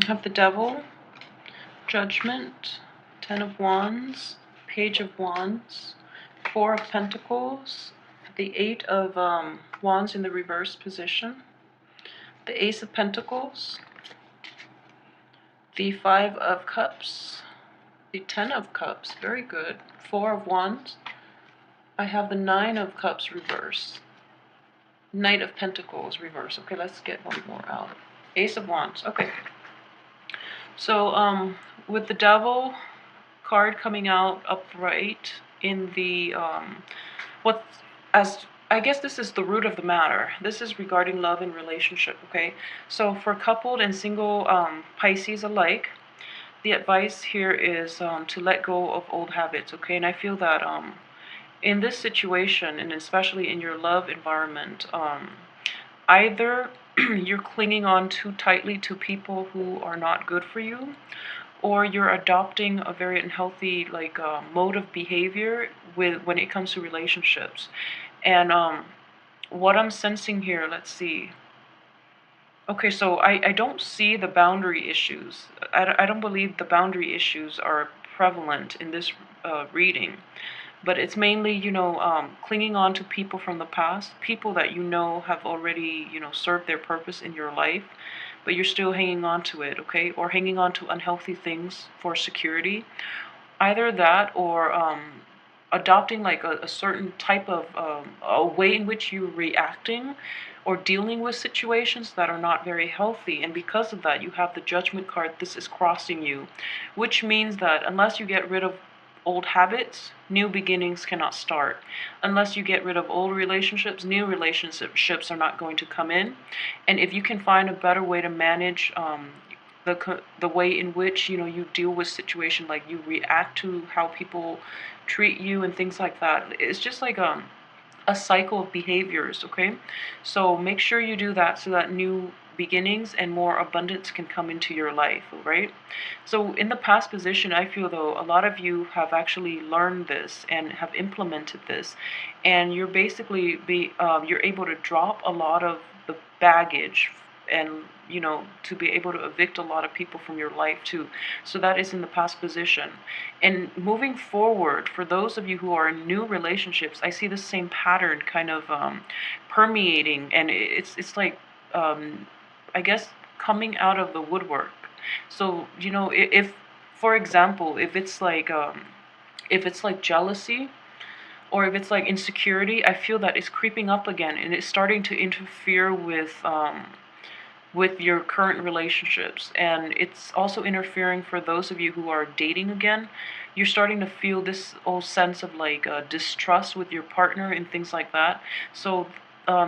have the Devil, Judgment, Ten of Wands, Page of Wands, Four of Pentacles, the Eight of Wands in the reverse position, the Ace of Pentacles, the Five of Cups, the Ten of Cups, very good, Four of Wands. I have the Nine of Cups reverse, Knight of Pentacles reverse. Okay, let's get one more out. Ace of Wands. Okay. So with the Devil card coming out upright in the I guess this is the root of the matter. This is regarding love and relationship, okay? So for coupled and single Pisces alike, the advice here is to let go of old habits, okay? And I feel that in this situation, and especially in your love environment, either you're clinging on too tightly to people who are not good for you, or you're adopting a very unhealthy mode of behavior when it comes to relationships. And what I'm sensing here, let's see. Okay, so I don't see the boundary issues. I don't believe the boundary issues are prevalent in this reading. But it's mainly, clinging on to people from the past, people that have already, served their purpose in your life, but you're still hanging on to it, okay? Or hanging on to unhealthy things for security. Either that or adopting like a certain type of a way in which you're reacting or dealing with situations that are not very healthy. And because of that, you have the Judgment card. This is crossing you, which means that unless you get rid of old habits, new beginnings cannot start. Unless you get rid of old relationships, new relationships are not going to come in. And if you can find a better way to manage the way in which you deal with situation, like you react to how people treat you and things like that, it's just like a cycle of behaviors, okay? So make sure you do that so that new beginnings and more abundance can come into your life, right? So in the past position, I feel though a lot of you have actually learned this and have implemented this, and you're basically you're able to drop a lot of the baggage and to be able to evict a lot of people from your life too. So that is in the past position. And moving forward, for those of you who are in new relationships, I see the same pattern kind of permeating, and it's like I guess coming out of the woodwork. So if for example, if it's like jealousy, or if it's like insecurity, I feel that it's creeping up again, and it's starting to interfere with your current relationships. And it's also interfering for those of you who are dating again. You're starting to feel this old sense of like distrust with your partner and things like that. So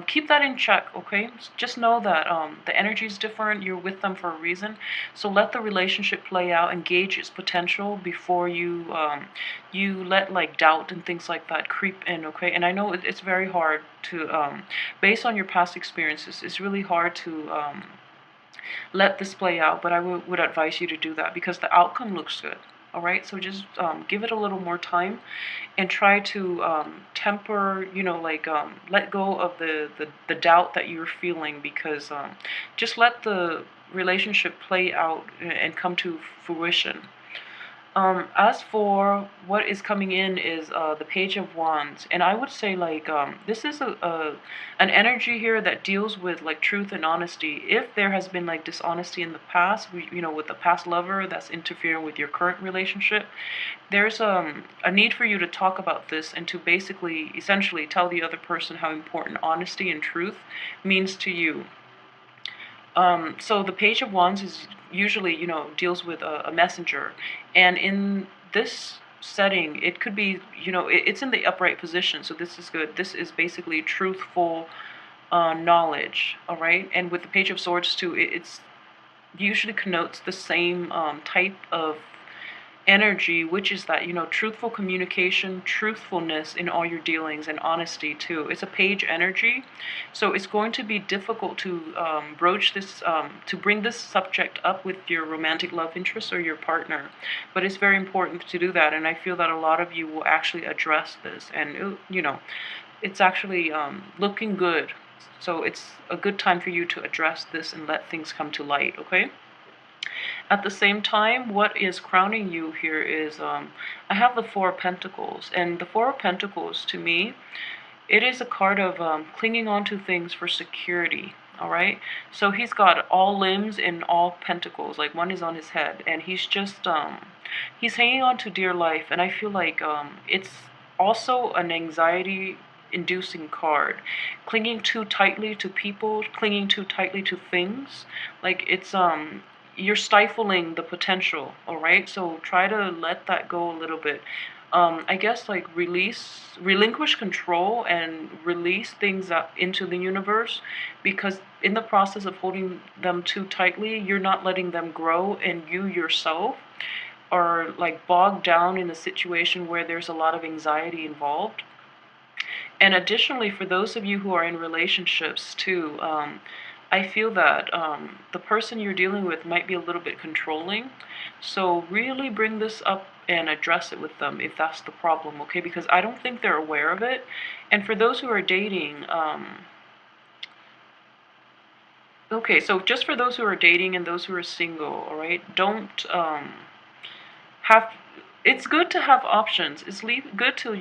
keep that in check, okay? Just know that the energy is different. You're with them for a reason. So let the relationship play out, engage its potential before you let like doubt and things like that creep in, okay? And I know it's very hard to, based on your past experiences, it's really hard to let this play out, but I would advise you to do that because the outcome looks good. All right, so just give it a little more time and try to temper, let go of the doubt that you're feeling, because just let the relationship play out and come to fruition. As for what is coming in is the Page of Wands, and I would say like this is an energy here that deals with like truth and honesty. If there has been like dishonesty in the past, with the past lover that's interfering with your current relationship, there's a need for you to talk about this and to basically, essentially, tell the other person how important honesty and truth means to you. So the Page of Wands is usually, deals with a messenger. And in this setting, it could be, it's in the upright position, so this is good. This is basically truthful knowledge, all right? And with the Page of Swords too, it's usually connotes the same type of energy, which is that truthful communication, truthfulness in all your dealings, and honesty too. It's a page energy, so it's going to be difficult to broach this, to bring this subject up with your romantic love interest or your partner, but it's very important to do that. And I feel that a lot of you will actually address this, and it's actually looking good. So it's a good time for you to address this and let things come to light, okay? At the same time, what is crowning you here is I have the Four of Pentacles, and the Four of Pentacles to me, it is a card of clinging on to things for security. All right, so he's got all limbs and all pentacles, like one is on his head, and he's hanging on to dear life. And I feel like it's also an anxiety inducing card, clinging too tightly to people, clinging too tightly to things. Like it's you're stifling the potential. All right, so try to let that go a little bit. I guess like relinquish control and release things up into the universe, because in the process of holding them too tightly, you're not letting them grow, and you yourself are like bogged down in a situation where there's a lot of anxiety involved. And additionally, for those of you who are in relationships too, I feel that the person you're dealing with might be a little bit controlling. So really bring this up and address it with them if that's the problem, okay? Because I don't think they're aware of it. And for those who are dating, okay, so just for those who are dating and those who are single, all right, don't have it's good to have options. It's good to,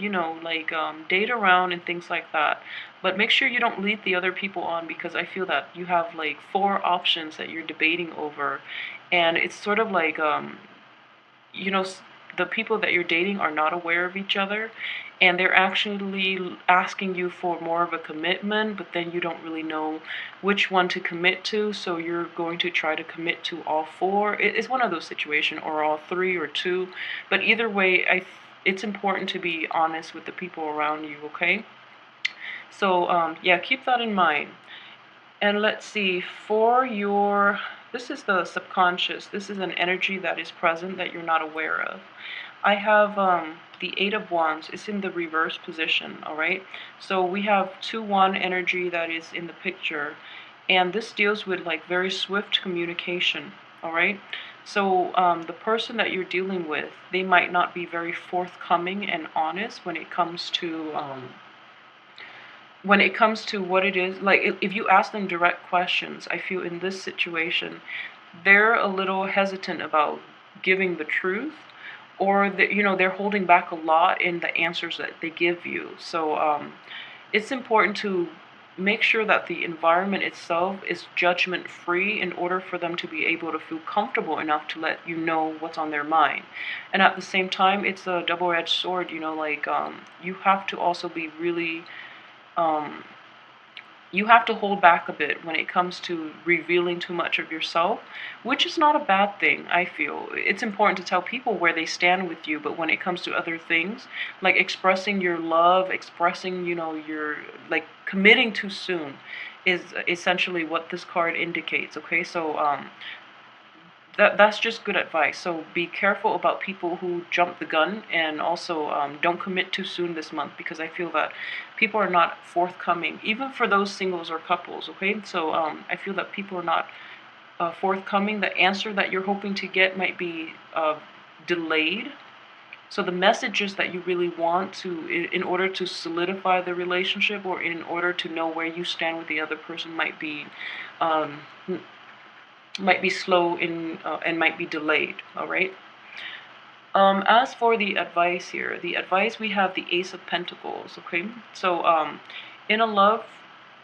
like date around and things like that. But make sure you don't lead the other people on, because I feel that you have like four options that you're debating over. And it's sort of like, you know, the people that you're dating are not aware of each other, and they're actually asking you for more of a commitment, but then you don't really know which one to commit to, so you're going to try to commit to all four. It's one of those situations, or all three, or two. But either way, it's important to be honest with the people around you, okay? So yeah, keep that in mind. And let's see, for your, this is the subconscious. This is an energy that is present that you're not aware of. I have the Eight of Wands. It's in the reverse position, all right? So we have 2-1 energy that is in the picture, and this deals with like very swift communication, all right? So the person that you're dealing with, they might not be very forthcoming and honest when it comes to what it is. Like if you ask them direct questions, I feel in this situation they're a little hesitant about giving the truth, or they're holding back a lot in the answers that they give you. So it's important to make sure that the environment itself is judgment free in order for them to be able to feel comfortable enough to let you know what's on their mind. And at the same time, it's a double-edged sword, like you have to also be really um, you have to hold back a bit when it comes to revealing too much of yourself, which is not a bad thing, I feel. It's important to tell people where they stand with you, but when it comes to other things, like expressing your love, expressing, your, like, committing too soon is essentially what this card indicates, okay? So, that's just good advice. So be careful about people who jump the gun, and also don't commit too soon this month, because I feel that people are not forthcoming, even for those singles or couples, okay? So I feel that people are not forthcoming. The answer that you're hoping to get might be delayed. So the messages that you really want to, in order to solidify the relationship, or in order to know where you stand with the other person, um, might be slow in and might be delayed. All right. As for the advice here, the advice, we have the Ace of Pentacles. Okay, so in a love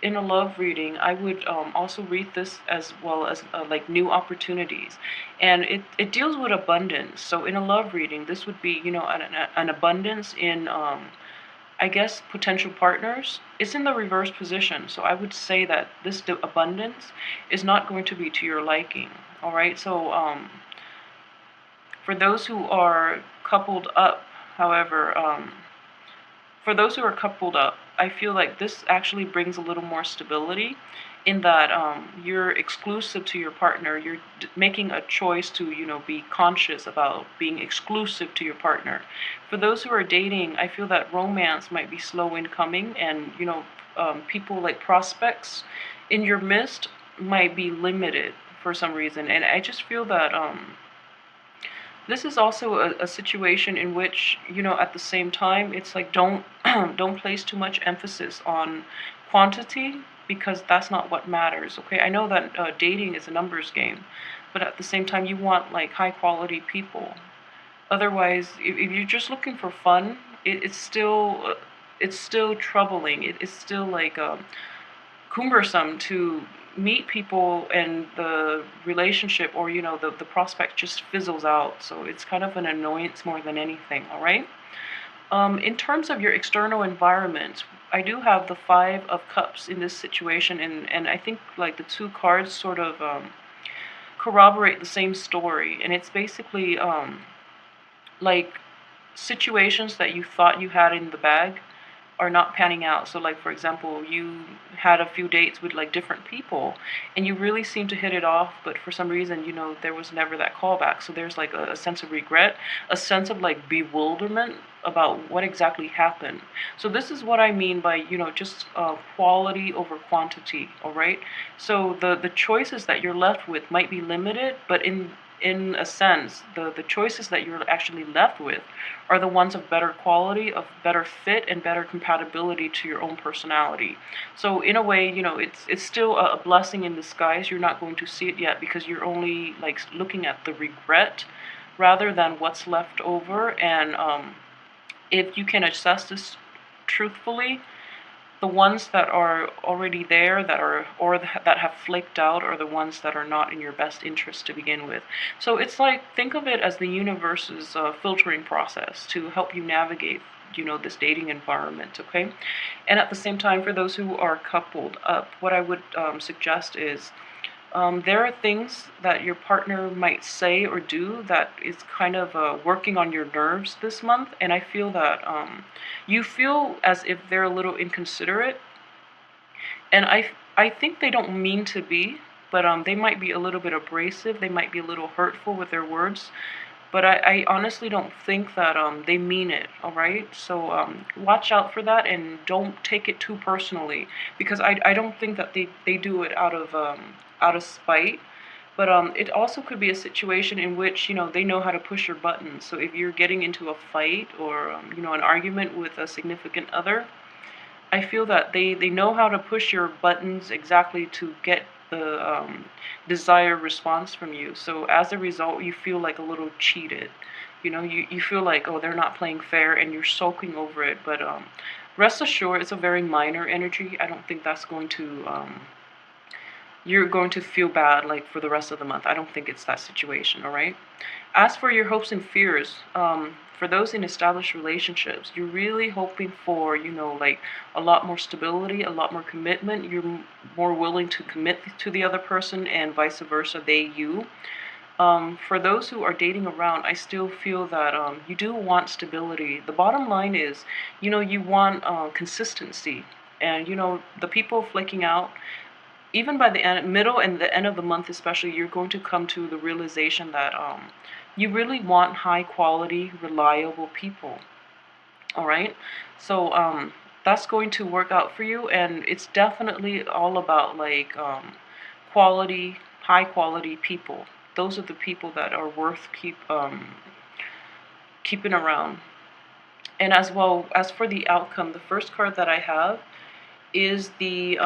in a love reading, I would also read this as well as like new opportunities, and it deals with abundance. So in a love reading, this would be an abundance in I guess potential partners. It's in the reverse position, so I would say that this abundance is not going to be to your liking. All right, so for those who are coupled up, however, for those who are coupled up, I feel like this actually brings a little more stability, in that you're exclusive to your partner. You're making a choice to, be conscious about being exclusive to your partner. For those who are dating, I feel that romance might be slow in coming, and, people like prospects in your midst might be limited for some reason. And I just feel that this is also a situation in which, at the same time, it's like don't don't place too much emphasis on quantity, because that's not what matters. Okay, I know that dating is a numbers game, but at the same time you want like high quality people. Otherwise, if you're just looking for fun, it's still troubling. It's still like cumbersome to meet people, and the relationship, or the prospect just fizzles out. So it's kind of an annoyance more than anything. All right. In terms of your external environment, I do have the Five of Cups in this situation, and I think like the two cards sort of corroborate the same story, and it's basically like situations that you thought you had in the bag are not panning out. So like for example, you had a few dates with like different people and you really seemed to hit it off, but for some reason, there was never that callback. So there's like a sense of regret, a sense of like bewilderment about what exactly happened. So this is what I mean by, just quality over quantity, all right? So the choices that you're left with might be limited, but in a sense, the choices that you're actually left with are the ones of better quality, of better fit, and better compatibility to your own personality. So in a way, it's still a blessing in disguise. You're not going to see it yet because you're only like looking at the regret rather than what's left over. And if you can assess this truthfully, the ones that are already there, that have flaked out, are the ones that are not in your best interest to begin with. So it's like, think of it as the universe's filtering process to help you navigate, this dating environment. Okay. And at the same time, for those who are coupled up, what I would suggest is, there are things that your partner might say or do that is kind of working on your nerves this month, and I feel that you feel as if they're a little inconsiderate, and I think they don't mean to be, but they might be a little bit abrasive, they might be a little hurtful with their words, but I honestly don't think that they mean it, all right? So watch out for that and don't take it too personally, because I don't think that they do it out of spite. But it also could be a situation in which, they know how to push your buttons. So if you're getting into a fight or, an argument with a significant other, I feel that they know how to push your buttons exactly to get the desired response from you. So as a result, you feel like a little cheated. You feel like, oh, they're not playing fair, and you're sulking over it. But rest assured, it's a very minor energy. I don't think that's going to you're going to feel bad like for the rest of the month. I don't think it's that situation, all right? As for your hopes and fears, for those in established relationships, you're really hoping for, like a lot more stability, a lot more commitment. You're more willing to commit to the other person, and vice versa, they you. For those who are dating around, I still feel that you do want stability. The bottom line is, you want consistency. And, the people flaking out, even by the middle and the end of the month especially, you're going to come to the realization that you really want high quality, reliable people. All right? So that's going to work out for you, and it's definitely all about like quality, high quality people. Those are the people that are worth keeping around. And as well as for the outcome, the first card that I have is the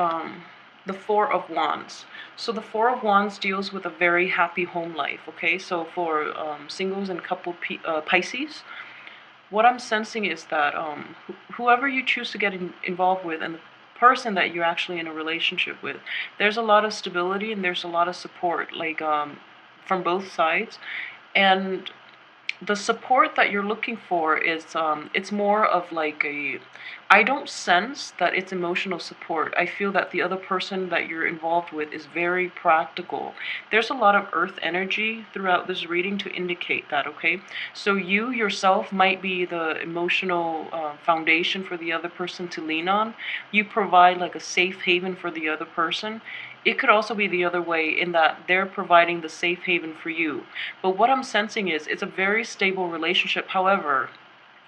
Four of Wands. So the Four of Wands deals with a very happy home life. Okay, so for singles and couple Pisces, what I'm sensing is that whoever you choose to get involved with, and the person that you're actually in a relationship with, there's a lot of stability and there's a lot of support, like from both sides. And the support that you're looking for is it's more of like a, I don't sense that it's emotional support. I feel that the other person that you're involved with is very practical. There's a lot of earth energy throughout this reading to indicate that. Okay, so you yourself might be the emotional foundation for the other person to lean on. You provide like a safe haven for the other person. It could also be the other way, in that they're providing the safe haven for you. But what I'm sensing is it's a very stable relationship, however,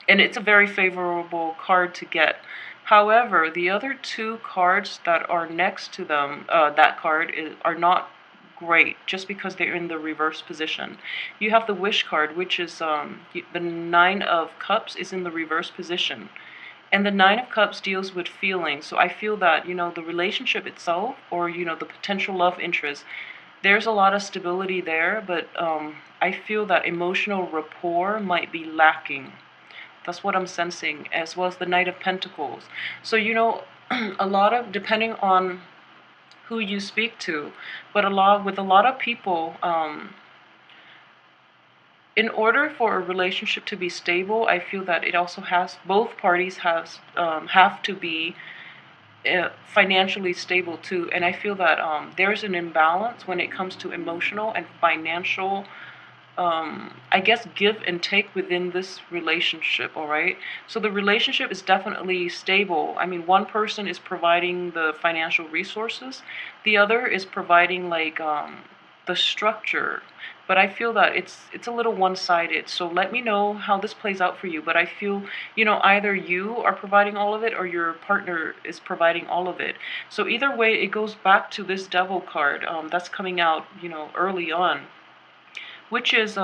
and it's a very favorable card to get. However, the other two cards that are next to them, that card, are not great, just because they're in the reverse position. You have the Wish card, which is the Nine of Cups is in the reverse position. And the Nine of Cups deals with feelings. So I feel that, the relationship itself, or, the potential love interest, there's a lot of stability there, but I feel that emotional rapport might be lacking. That's what I'm sensing, as well as the Knight of Pentacles. So, a lot of, depending on who you speak to, but with a lot of people, in order for a relationship to be stable, I feel that it also both parties have to be financially stable too. And I feel that there's an imbalance when it comes to emotional and financial, I guess, give and take within this relationship, all right? So the relationship is definitely stable. I mean, one person is providing the financial resources, the other is providing, like, the structure. But I feel that it's a little one-sided. So let me know how this plays out for you. But I feel, either you are providing all of it or your partner is providing all of it. So either way, it goes back to this Devil card that's coming out, early on, which is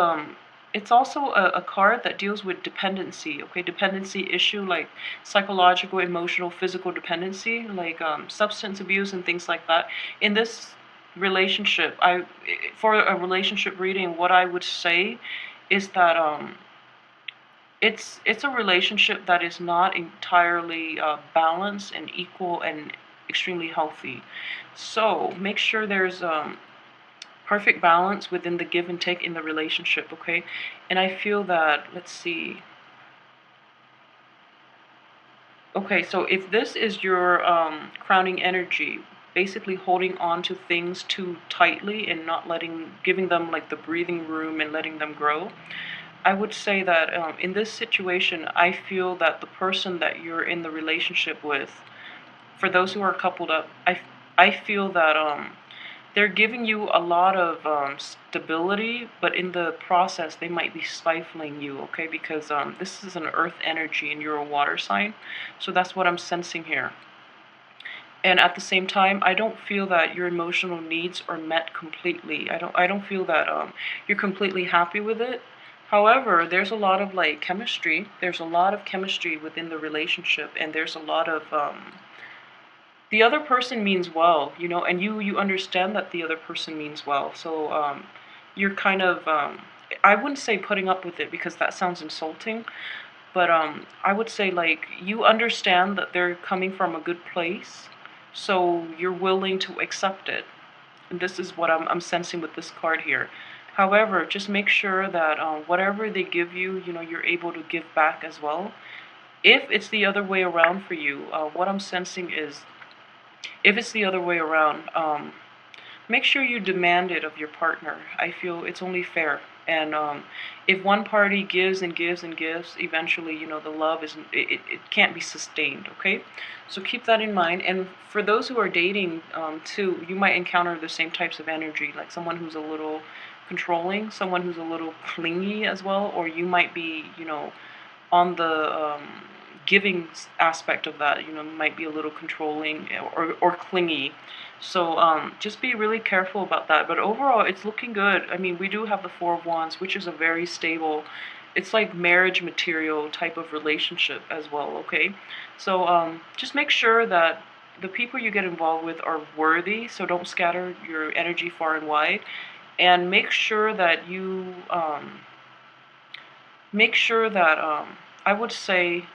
it's also a card that deals with dependency, okay? Dependency issue, like psychological, emotional, physical dependency, like substance abuse and things like that. In this relationship, for a relationship reading, what I would say is that it's a relationship that is not entirely balanced and equal and extremely healthy. So make sure there's perfect balance within the give and take in the relationship, okay? And I feel that, let's see. Okay, so if this is your crowning energy, basically holding on to things too tightly and not giving them like the breathing room and letting them grow, I would say that in this situation, I feel that the person that you're in the relationship with, for those who are coupled up, I feel that they're giving you a lot of stability, but in the process, they might be stifling you, okay? Because this is an earth energy and you're a water sign. So that's what I'm sensing here. And at the same time, I don't feel that your emotional needs are met completely. I don't feel that you're completely happy with it. However, there's a lot of like chemistry. There's a lot of chemistry within the relationship, and there's a lot of the other person means well, and you understand that the other person means well. So you're kind of, I wouldn't say putting up with it because that sounds insulting, but I would say like you understand that they're coming from a good place, so you're willing to accept it. And this is what I'm sensing with this card here. However, just make sure that whatever they give you, you're able to give back as well. If it's the other way around for you, what I'm sensing is, if it's the other way around, make sure you demand it of your partner. I feel it's only fair. And if one party gives and gives and gives, eventually, the love it can't be sustained, okay? So keep that in mind. And for those who are dating, too, you might encounter the same types of energy, like someone who's a little controlling, someone who's a little clingy as well, or you might be, on the giving aspect of that, might be a little controlling or clingy. So just be really careful about that. But overall, it's looking good. I mean, we do have the Four of Wands, which is a very stable, it's like marriage material type of relationship as well, okay? So just make sure that the people you get involved with are worthy, so don't scatter your energy far and wide. And make sure that I would say,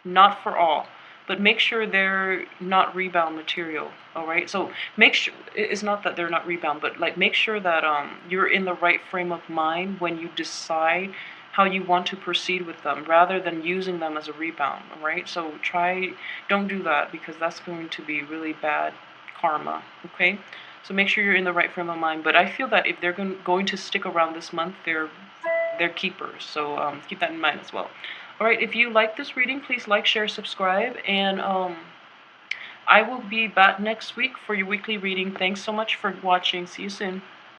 not for all, but make sure they're not rebound material, all right? So make sure, it's not that they're not rebound, but like make sure that you're in the right frame of mind when you decide how you want to proceed with them, rather than using them as a rebound, all right? So don't do that, because that's going to be really bad karma, okay? So make sure you're in the right frame of mind. But I feel that if they're going to stick around this month, they're keepers. So keep that in mind as well. All right, if you like this reading, please like, share, subscribe, and I will be back next week for your weekly reading. Thanks so much for watching. See you soon.